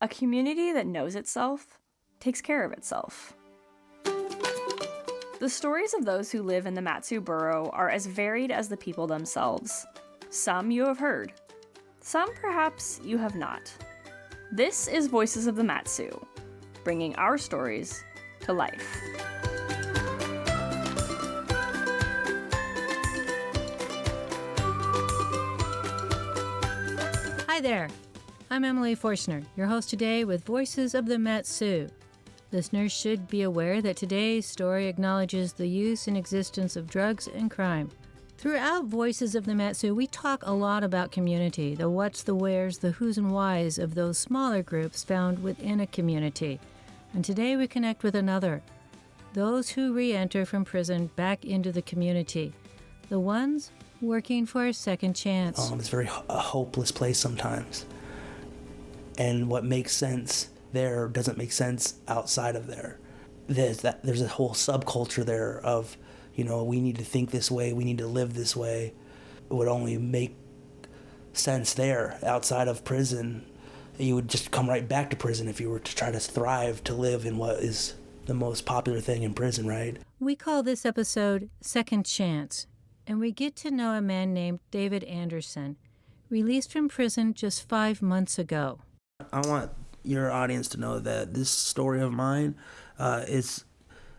A community that knows itself takes care of itself. The stories of those who live in the Mat-Su borough are as varied as the people themselves. Some you have heard. Some perhaps you have not. This is Voices of the Mat-Su, bringing our stories to life. Hi there. I'm Emily Forstner, your host today with Voices of the Mat-Su. Listeners should be aware that today's story acknowledges the use and existence of drugs and crime. Throughout Voices of the Mat-Su, we talk a lot about community, the what's, the where's, the who's and why's of those smaller groups found within a community. And today we connect with another, those who re-enter from prison back into the community, the ones working for a second chance. It's a very hopeless place sometimes. And what makes sense there doesn't make sense outside of there. There's a whole subculture there of, we need to think this way, we need to live this way. It would only make sense there. Outside of prison, you would just come right back to prison if you were to try to thrive, to live in what is the most popular thing in prison, right? We call this episode Second Chance, and we get to know a man named David Anderson, released from prison just 5 months ago. I want your audience to know that this story of mine it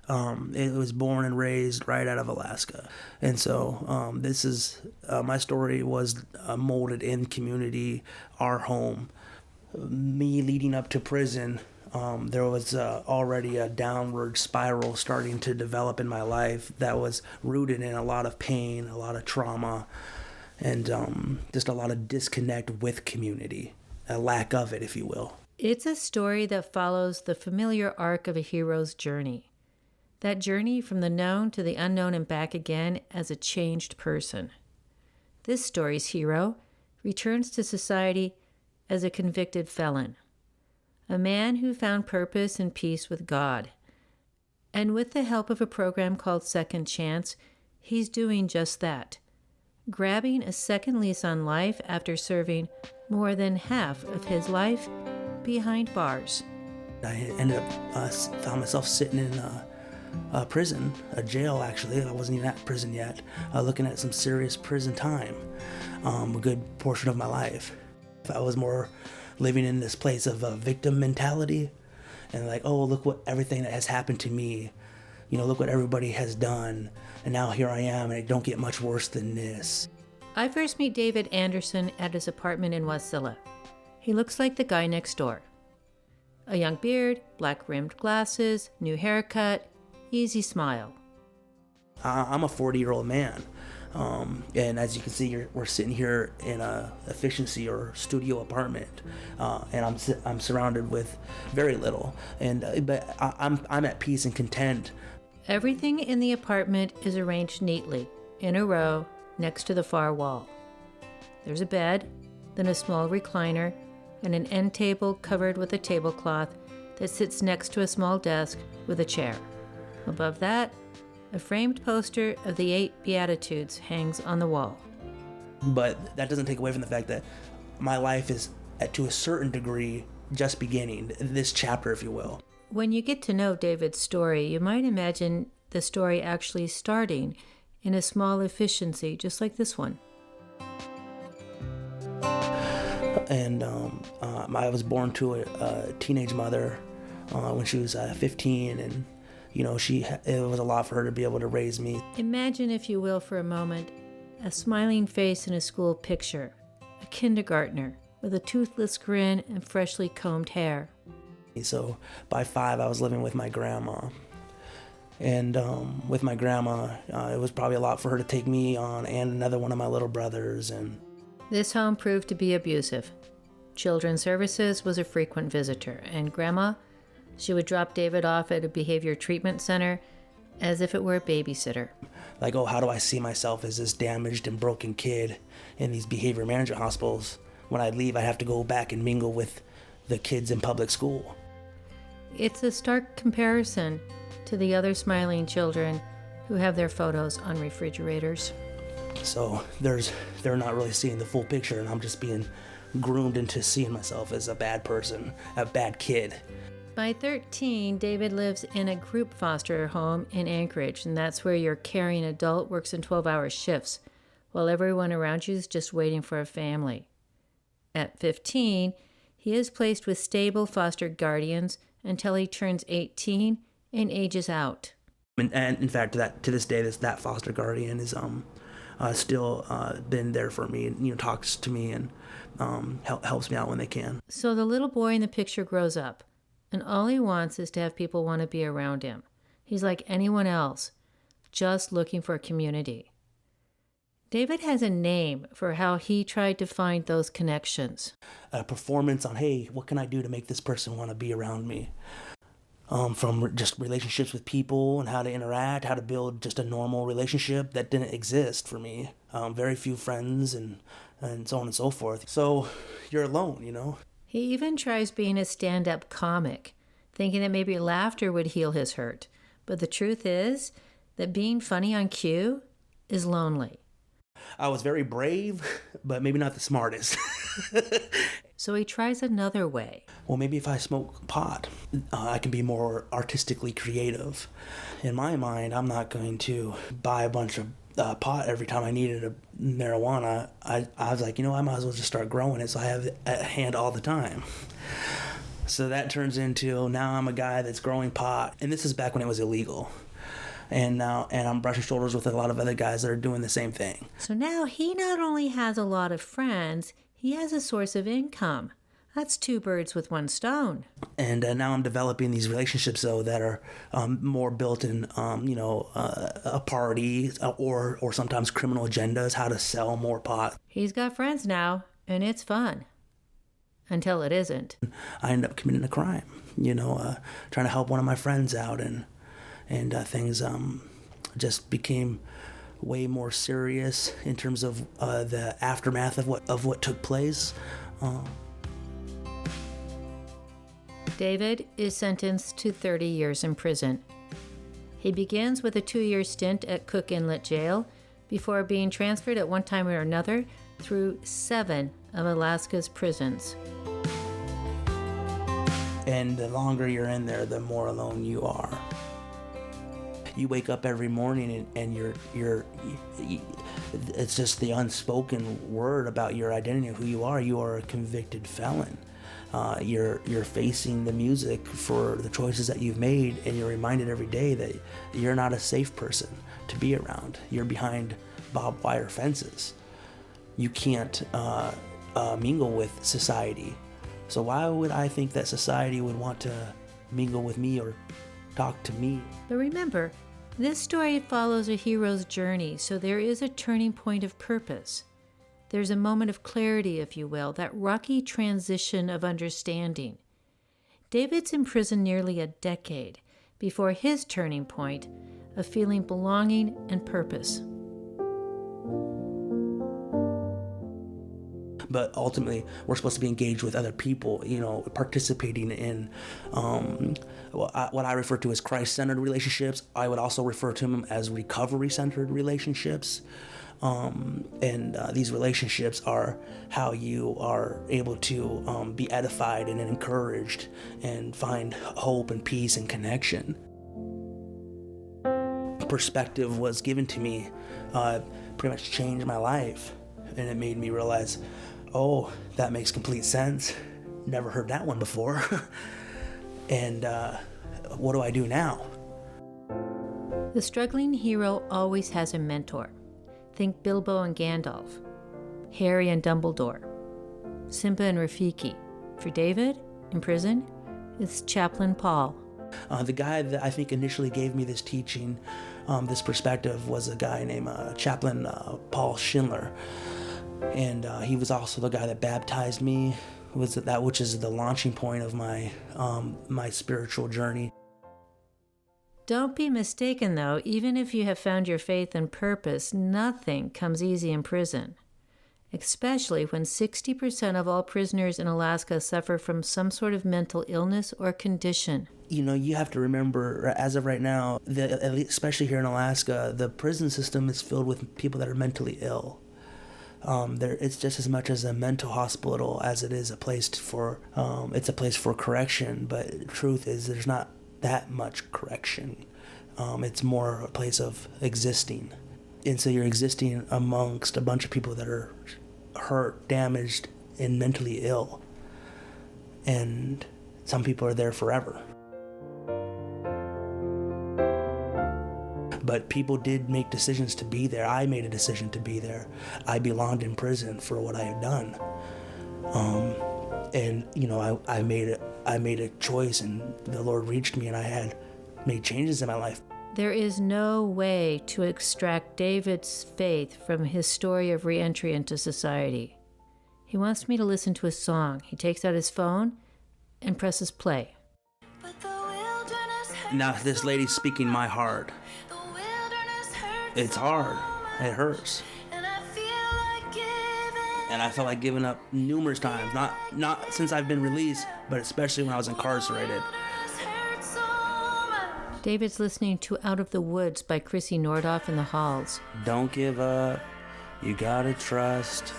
was born and raised right out of Alaska. And so this is, my story was molded in community, our home. Me leading up to prison, there was already a downward spiral starting to develop in my life that was rooted in a lot of pain, a lot of trauma, and just a lot of disconnect with community. A lack of it, if you will. It's a story that follows the familiar arc of a hero's journey. That journey from the known to the unknown and back again as a changed person. This story's hero returns to society as a convicted felon. A man who found purpose and peace with God. And with the help of a program called Second Chance, he's doing just that. Grabbing a second lease on life after serving more than half of his life behind bars. I ended up found myself sitting in a prison, a jail actually. I wasn't even at prison yet, looking at some serious prison time, a good portion of my life. I was more living in this place of a victim mentality and like, oh, look what everything that has happened to me. Look what everybody has done. And now here I am, and it don't get much worse than this. I first meet David Anderson at his apartment in Wasilla. He looks like the guy next door. A young beard, black-rimmed glasses, new haircut, easy smile. I'm a 40-year-old man. And as you can see, we're sitting here in a efficiency or studio apartment, and I'm surrounded with very little. But I'm at peace and content. Everything in the apartment is arranged neatly, in a row, next to the far wall. There's a bed, then a small recliner, and an end table covered with a tablecloth that sits next to a small desk with a chair. Above that, a framed poster of the 8 Beatitudes hangs on the wall. But that doesn't take away from the fact that my life is, to a certain degree, just beginning, this chapter, if you will. When you get to know David's story, you might imagine the story actually starting in a small efficiency, just like this one. And I was born to a teenage mother when she was 15, and it was a lot for her to be able to raise me. Imagine, if you will, for a moment, a smiling face in a school picture, a kindergartner with a toothless grin and freshly combed hair. So by 5, I was living with my grandma. And with my grandma, it was probably a lot for her to take me on and another one of my little brothers. And this home proved to be abusive. Children's Services was a frequent visitor, and Grandma, she would drop David off at a behavior treatment center as if it were a babysitter. Like, oh, how do I see myself as this damaged and broken kid in these behavior management hospitals? When I leave, I have to go back and mingle with the kids in public school. It's a stark comparison to the other smiling children who have their photos on refrigerators. So they're not really seeing the full picture, and I'm just being groomed into seeing myself as a bad person, a bad kid. By 13, David lives in a group foster home in Anchorage, and that's where your caring adult works in 12-hour shifts, while everyone around you is just waiting for a family. At 15, he is placed with stable foster guardians until he turns 18 and ages out. And in fact, that to this day, that foster guardian is still been there for me, and talks to me and helps me out when they can. So the little boy in the picture grows up, and all he wants is to have people want to be around him. He's like anyone else, just looking for a community. David has a name for how he tried to find those connections. A performance on, hey, what can I do to make this person want to be around me? From just relationships with people and how to interact, how to build just a normal relationship that didn't exist for me. Very few friends and so on and so forth. So you're alone, He even tries being a stand-up comic, thinking that maybe laughter would heal his hurt. But the truth is that being funny on cue is lonely. I was very brave, but maybe not the smartest. So he tries another way. Well, maybe if I smoke pot, I can be more artistically creative. In my mind, I'm not going to buy a bunch of pot every time I needed a marijuana. I was like, I might as well just start growing it so I have it at hand all the time. So that turns into, now I'm a guy that's growing pot. And this is back when it was illegal. And I'm brushing shoulders with a lot of other guys that are doing the same thing. So now he not only has a lot of friends, he has a source of income. That's 2 birds with 1 stone. And now I'm developing these relationships, though, that are more built in, a party or sometimes criminal agendas, how to sell more pot. He's got friends now, and it's fun. Until it isn't. I end up committing a crime, trying to help one of my friends out, and things just became way more serious in terms of the aftermath of what took place. David is sentenced to 30 years in prison. He begins with a 2-year stint at Cook Inlet Jail before being transferred at one time or another through 7 of Alaska's prisons. And the longer you're in there, the more alone you are. You wake up every morning and you're it's just the unspoken word about your identity of who you are. You are a convicted felon. You're facing the music for the choices that you've made, and you're reminded every day that you're not a safe person to be around. You're behind barbed wire fences. You can't mingle with society. So why would I think that society would want to mingle with me or talk to me? But remember, this story follows a hero's journey, so there is a turning point of purpose. There's a moment of clarity, if you will, that rocky transition of understanding. David's in prison nearly a decade before his turning point of feeling belonging and purpose. But ultimately, we're supposed to be engaged with other people, participating in what I refer to as Christ-centered relationships. I would also refer to them as recovery-centered relationships. These relationships are how you are able to be edified and encouraged and find hope and peace and connection. Perspective was given to me, pretty much changed my life, and it made me realize, oh, that makes complete sense. Never heard that one before. And what do I do now? The struggling hero always has a mentor. Think Bilbo and Gandalf, Harry and Dumbledore, Simba and Rafiki. For David, in prison, it's Chaplain Paul. The guy that I think initially gave me this teaching, this perspective, was a guy named Chaplain Paul Schindler. And he was also the guy that baptized me, which is the launching point of my my spiritual journey. Don't be mistaken, though. Even if you have found your faith and purpose, nothing comes easy in prison, especially when 60% of all prisoners in Alaska suffer from some sort of mental illness or condition. You have to remember, as of right now, especially here in Alaska, the prison system is filled with people that are mentally ill. It's just as much as a mental hospital as it is a place for it's a place for correction. But the truth is, there's not that much correction. It's more a place of existing, and so you're existing amongst a bunch of people that are hurt, damaged, and mentally ill, and some people are there forever. But people did make decisions to be there. I made a decision to be there. I belonged in prison for what I had done. And I made a choice, and the Lord reached me, and I had made changes in my life. There is no way to extract David's faith from his story of re-entry into society. He wants me to listen to a song. He takes out his phone and presses play. Now this lady's speaking my heart. It's hard. It hurts. And I felt like giving up numerous times. Not since I've been released, but especially when I was incarcerated. David's listening to Out of the Woods by Chrissy Nordoff in the halls. Don't give up. You gotta trust.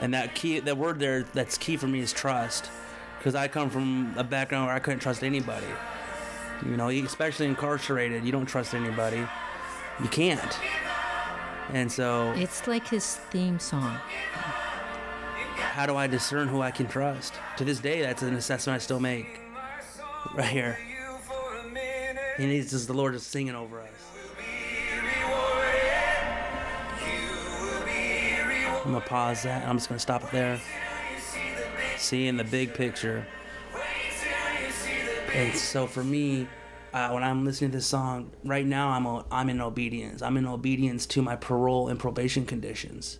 And that word there that's key for me is trust. Because I come from a background where I couldn't trust anybody. Especially incarcerated, you don't trust anybody. You can't. And so... It's like his theme song. How do I discern who I can trust? To this day, that's an assessment I still make. Right here. And it's just the Lord is singing over us. I'm going to pause that, and I'm just going to stop it there. Seeing the big picture. And so for me... when I'm listening to this song, right now I'm in obedience. I'm in obedience to my parole and probation conditions.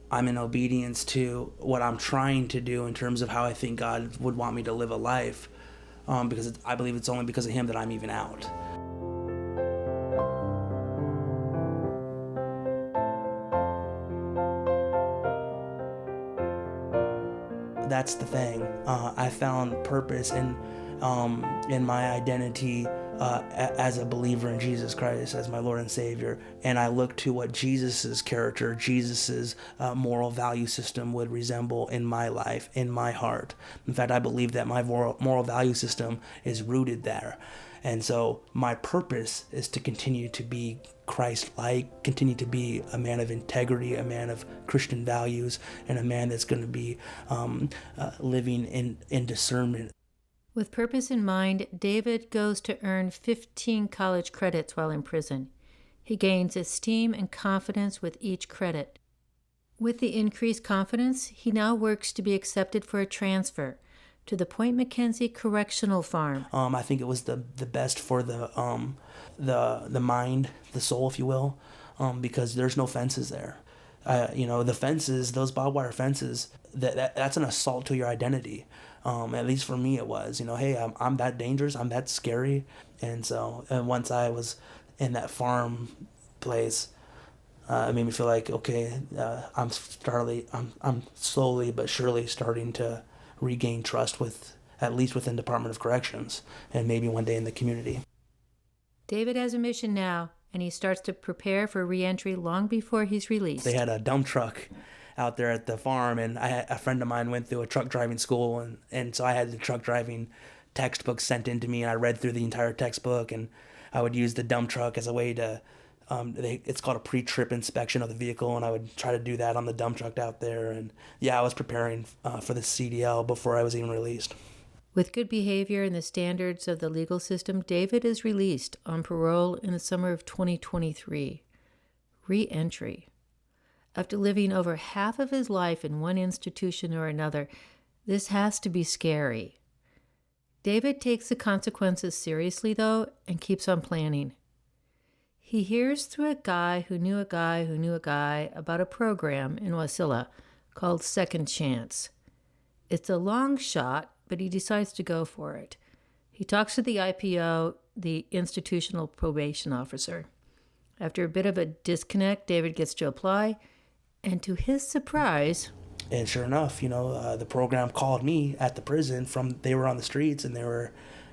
I'm in obedience to what I'm trying to do in terms of how I think God would want me to live a life, because I believe it's only because of Him that I'm even out. That's the thing. I found purpose in my identity as a believer in Jesus Christ as my Lord and Savior, and I look to what Jesus's character, Jesus's moral value system would resemble in my life, in my heart. In fact, I believe that my moral value system is rooted there, and so my purpose is to continue to be Christ-like, continue to be a man of integrity, a man of Christian values, and a man that's going to be living in discernment. With purpose in mind, David goes to earn 15 college credits while in prison. He gains esteem and confidence with each credit. With the increased confidence, he now works to be accepted for a transfer to the Point McKenzie Correctional Farm. I think it was the best for the mind, the soul, if you will, because there's no fences there. The fences, those barbed wire fences, that's an assault to your identity. At least for me it was. Hey, I'm that dangerous, I'm that scary. And so once I was in that farm place, it made me feel like, okay, I'm slowly but surely starting to regain trust at least within Department of Corrections, and maybe one day in the community. David has a mission now, and he starts to prepare for re-entry long before he's released. They had a dump truck out there at the farm, and a friend of mine went through a truck driving school, and so I had the truck driving textbook sent in to me, and I read through the entire textbook, and I would use the dump truck as a way to, it's called a pre-trip inspection of the vehicle, and I would try to do that on the dump truck out there, and I was preparing for the CDL before I was even released. With good behavior and the standards of the legal system, David is released on parole in the summer of 2023. Re-entry. After living over half of his life in one institution or another, this has to be scary. David takes the consequences seriously, though, and keeps on planning. He hears through a guy who knew a guy who knew a guy about a program in Wasilla called Second Chance. It's a long shot, but he decides to go for it. He talks to the IPO, the institutional probation officer. After a bit of a disconnect, David gets to apply, and to his surprise... And sure enough, the program called me at the prison they were on the streets, and they were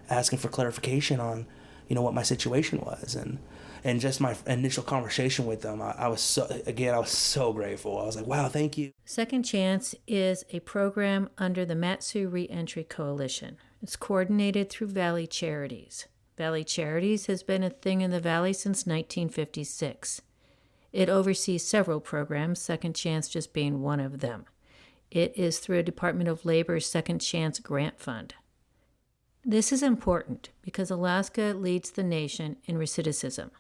asking for clarification on, what my situation was. And And just my initial conversation with them, I was so grateful. I was like, wow, thank you. Second Chance is a program under the Mat-Su Re-Entry Coalition. It's coordinated through Valley Charities. Valley Charities has been a thing in the Valley since 1956. It oversees several programs, Second Chance just being one of them. It is through a Department of Labor's Second Chance grant fund. This is important because Alaska leads the nation in recidivism.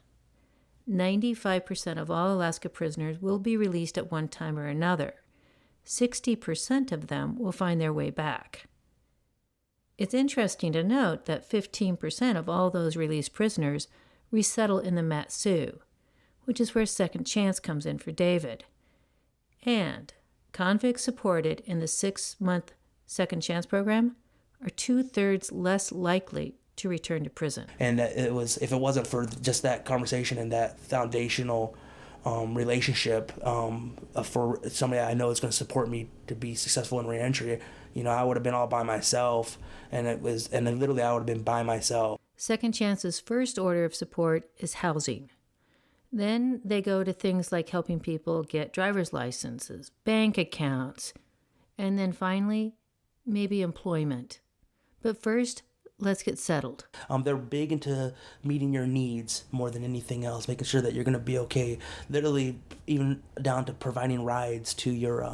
95% of all Alaska prisoners will be released at one time or another. 60% of them will find their way back. It's interesting to note that 15% of all those released prisoners resettle in the Mat-Su, which is where Second Chance comes in for David. And convicts supported in the 6-month Second Chance program are 2/3 less likely to return to prison. And if it wasn't for just that conversation and that foundational relationship for somebody I know is going to support me to be successful in reentry, I would have been all by myself, and then literally I would have been by myself. Second Chance's first order of support is housing. Then they go to things like helping people get driver's licenses, bank accounts, and then finally, maybe employment. But first, let's get settled. They're big into meeting your needs more than anything else, making sure that you're going to be okay. Literally, even down to providing rides to your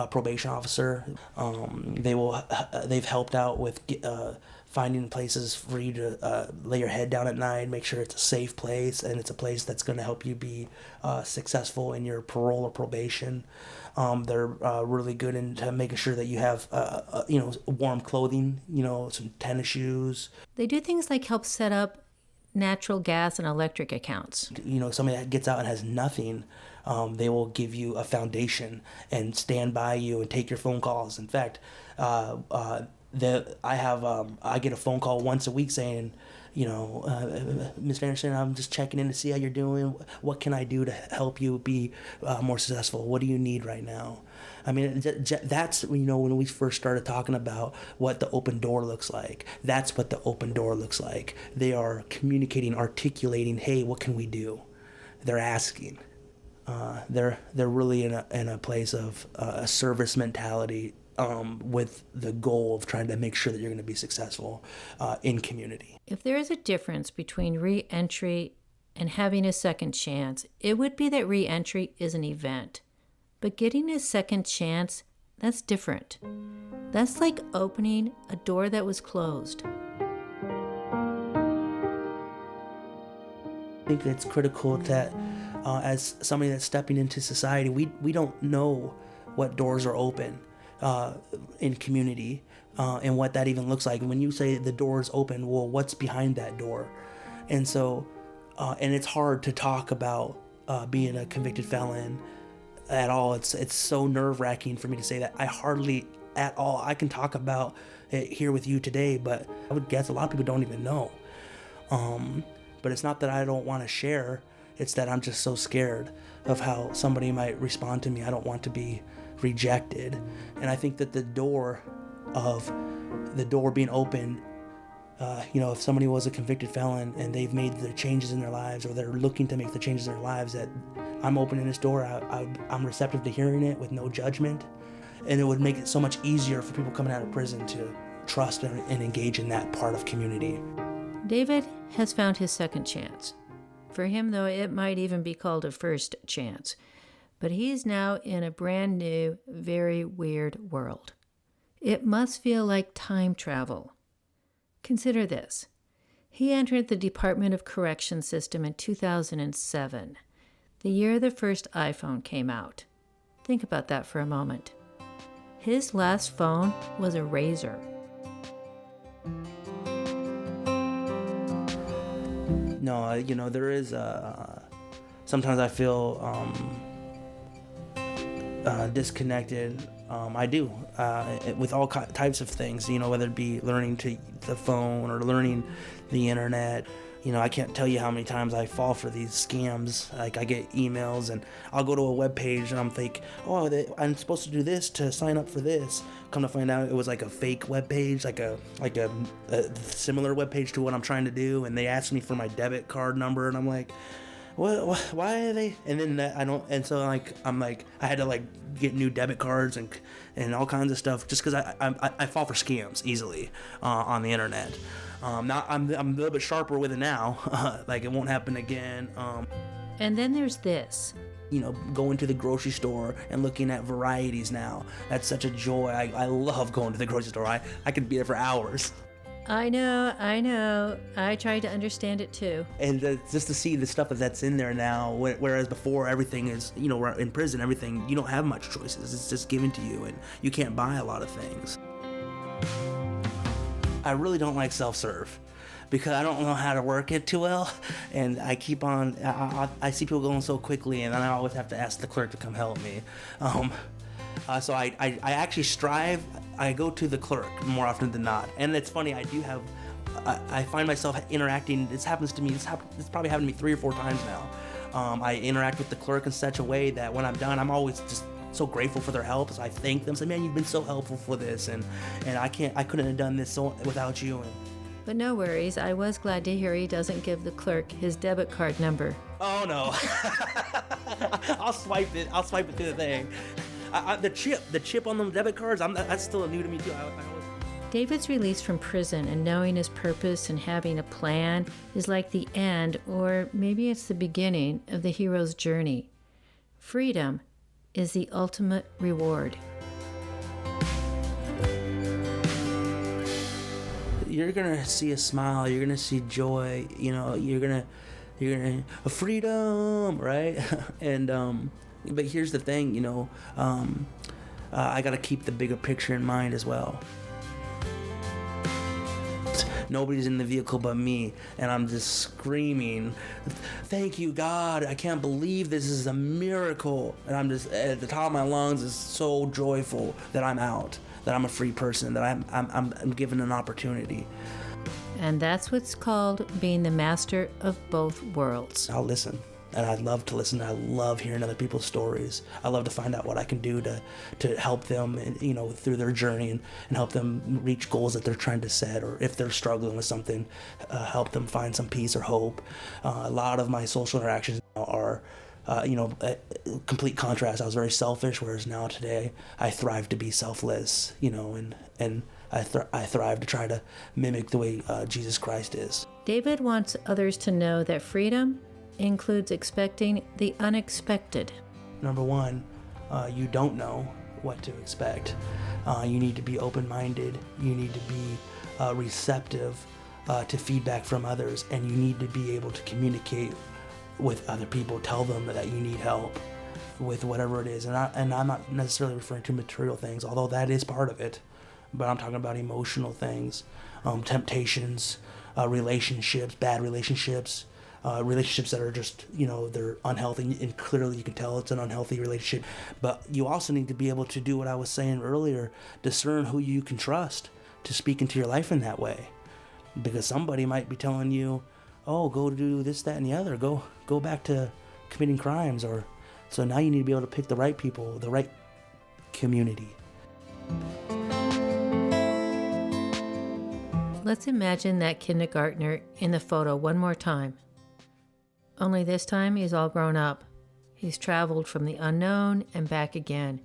probation officer. They've helped out with finding places for you to lay your head down at night, make sure it's a safe place, and it's a place that's going to help you be successful in your parole or probation. They're really good into making sure that you have warm clothing, some tennis shoes. They do things like help set up natural gas and electric accounts. Somebody that gets out and has nothing, they will give you a foundation and stand by you and take your phone calls. In fact, I get a phone call once a week saying, Mr. Anderson, I'm just checking in to see how you're doing. What can I do to help you be more successful? What do you need right now? I mean, that's, when we first started talking about what the open door looks like, that's what the open door looks like. They are communicating, articulating, hey, what can we do? They're asking. They're really in a place of a service mentality, with the goal of trying to make sure that you're going to be successful in community. If there is a difference between re-entry and having a second chance, it would be that re-entry is an event. But getting a second chance, that's different. That's like opening a door that was closed. I think it's critical that as somebody that's stepping into society, we don't know what doors are open in community and what that even looks like. And when you say the door is open, well, what's behind that door? And so, and it's hard to talk about being a convicted felon at all. It's so nerve-wracking for me to say that. I hardly at all. I can talk about it here with you today, but I would guess a lot of people don't even know. But it's not that I don't want to share. It's that I'm just so scared of how somebody might respond to me. I don't want to be rejected. And I think that the door being open, if somebody was a convicted felon and they've made the changes in their lives, or they're looking to make the changes in their lives, that I'm opening this door. I'm receptive to hearing it with no judgment. And it would make it so much easier for people coming out of prison to trust and engage in that part of community. David has found his second chance. For him, though, it might even be called a first chance. But he's now in a brand new, very weird world. It must feel like time travel. Consider this. He entered the Department of Correction system in 2007, the year the first iPhone came out. Think about that for a moment. His last phone was a Razor. No, there is sometimes I feel disconnected. I do with all types of things, whether it be learning the phone or learning the internet, I can't tell you how many times I fall for these scams. Like, I get emails and I'll go to a web page and I'm think, oh, I'm supposed to do this to sign up for this. Come to find out it was like a fake web page, like a similar web page to what I'm trying to do. And they asked me for my debit card number and I'm like, what, why are they? And then I had to get new debit cards and all kinds of stuff just because I fall for scams easily on the internet. I'm a little bit sharper with it now. It won't happen again. And then there's this. Going to the grocery store and looking at varieties now. That's such a joy. I love going to the grocery store. I could be there for hours. I know. I tried to understand it too. And just to see the stuff that's in there now, whereas before everything is, in prison, everything, you don't have much choices. It's just given to you and you can't buy a lot of things. I really don't like self-serve because I don't know how to work it too well, and I keep on, I see people going so quickly, and then I always have to ask the clerk to come help me. So I actually strive, I go to the clerk more often than not, and it's funny, I find myself interacting, this probably happened to me 3 or 4 times now. I interact with the clerk in such a way that when I'm done, I'm always just so grateful for their help. So I thank them, say, man, you've been so helpful for this, and I couldn't have done this without you. But no worries, I was glad to hear he doesn't give the clerk his debit card number. Oh no. I'll swipe it through the thing. The chip on the debit cards, that's still new to me too. David's release from prison and knowing his purpose and having a plan is like the end, or maybe it's the beginning, of the hero's journey. Freedom is the ultimate reward. You're gonna see a smile, you're gonna see joy, you're gonna freedom, right? And but here's the thing, I gotta keep the bigger picture in mind as well. Nobody's in the vehicle but me, and I'm just screaming, thank you, God, I can't believe this is a miracle. And I'm just at the top of my lungs, is so joyful that I'm out, that I'm a free person, that I'm given an opportunity. And that's what's called being the master of both worlds. I'll listen. And I love to listen. I love hearing other people's stories. I love to find out what I can do to help them, through their journey and help them reach goals that they're trying to set, or if they're struggling with something, help them find some peace or hope. A lot of my social interactions now are, complete contrast. I was very selfish, whereas now today I thrive to be selfless, and I thrive to try to mimic the way Jesus Christ is. David wants others to know that freedom includes expecting the unexpected. Number one, you don't know what to expect. You need to be open-minded. You need to be receptive to feedback from others, and you need to be able to communicate with other people. Tell them that you need help with whatever it is. And I'm not necessarily referring to material things, although that is part of it, but I'm talking about emotional things, temptations, relationships, bad relationships, relationships that are just, they're unhealthy, and clearly you can tell it's an unhealthy relationship. But you also need to be able to do what I was saying earlier, discern who you can trust to speak into your life in that way. Because somebody might be telling you, oh, go do this, that, and the other. Go back to committing crimes. So now you need to be able to pick the right people, the right community. Let's imagine that kindergartner in the photo one more time. Only this time he's all grown up. He's traveled from the unknown and back again.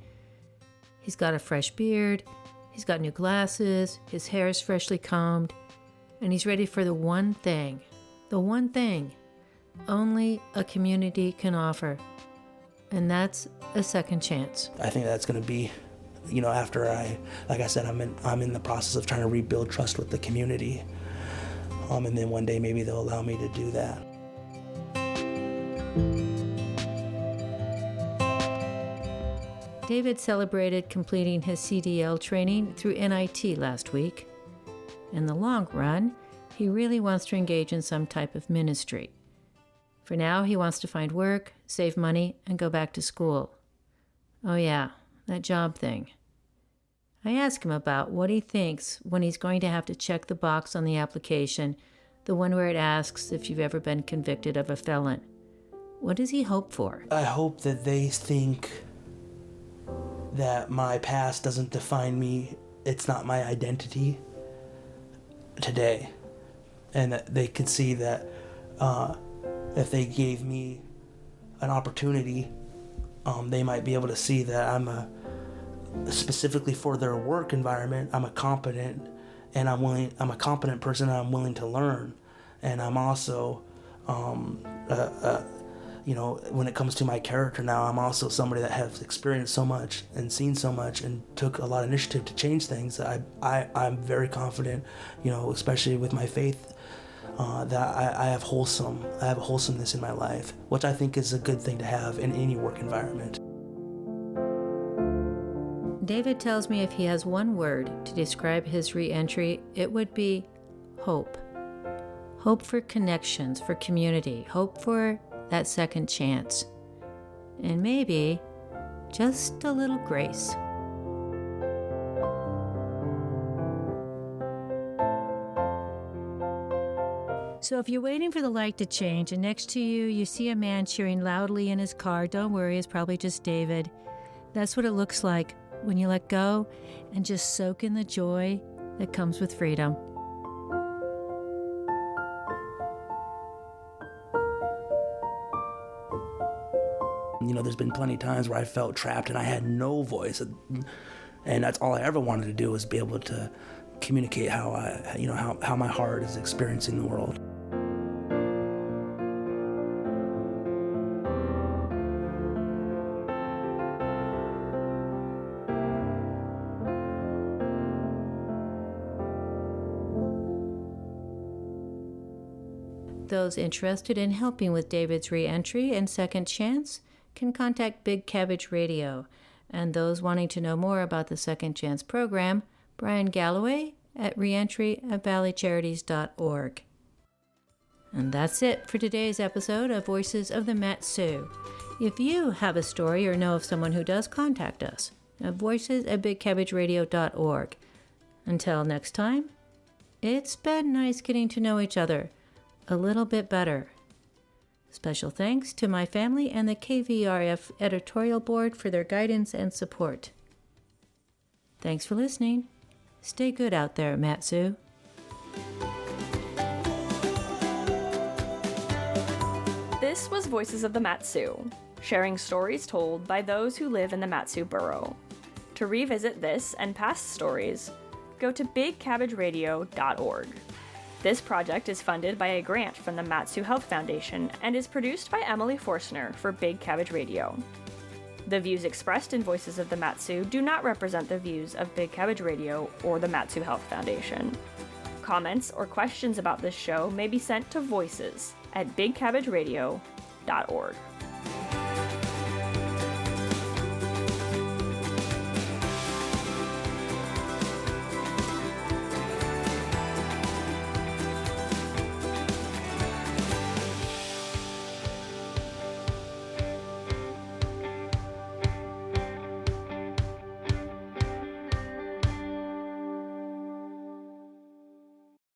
He's got a fresh beard, he's got new glasses, his hair is freshly combed, and he's ready for the one thing only a community can offer, and that's a second chance. I think that's going to be, after like I said, I'm in the process of trying to rebuild trust with the community, and then one day maybe they'll allow me to do that. David celebrated completing his CDL training through NIT last week. In the long run, he really wants to engage in some type of ministry. For now, he wants to find work, save money, and go back to school. Oh yeah, that job thing. I asked him about what he thinks when he's going to have to check the box on the application, the one where it asks if you've ever been convicted of a felon. What does he hope for? I hope that they think that my past doesn't define me. It's not my identity today. And that they could see that if they gave me an opportunity, they might be able to see that specifically for their work environment, I'm a competent person, and I'm willing to learn. And I'm also, when it comes to my character now, I'm also somebody that has experienced so much and seen so much and took a lot of initiative to change things. I'm very confident, especially with my faith, that I have wholesomeness in my life, which I think is a good thing to have in any work environment. David tells me if he has one word to describe his re-entry, it would be hope. Hope for connections, for community, hope for that second chance, and maybe just a little grace. So if you're waiting for the light to change and next to you see a man cheering loudly in his car, don't worry, it's probably just David. That's what it looks like when you let go and just soak in the joy that comes with freedom. There's been plenty of times where I felt trapped and I had no voice, and that's all I ever wanted to do, was be able to communicate how my heart is experiencing the world. Those interested in helping with David's re-entry and second chance can contact Big Cabbage Radio, and those wanting to know more about the Second Chance program, Brian Galloway at reentry@valleycharities.org. And that's it for today's episode of Voices of the Mat-Su. If you have a story or know of someone who does, contact us at voices@bigcabbageradio.org. Until next time, it's been nice getting to know each other a little bit better. Special thanks to my family and the KVRF editorial board for their guidance and support. Thanks for listening. Stay good out there, Mat-Su. This was Voices of the Mat-Su, sharing stories told by those who live in the Mat-Su borough. To revisit this and past stories, go to bigcabbageradio.org. This project is funded by a grant from the Mat-Su Health Foundation and is produced by Emily Forstner for Big Cabbage Radio. The views expressed in Voices of the Mat-Su do not represent the views of Big Cabbage Radio or the Mat-Su Health Foundation. Comments or questions about this show may be sent to voices@bigcabbageradio.org.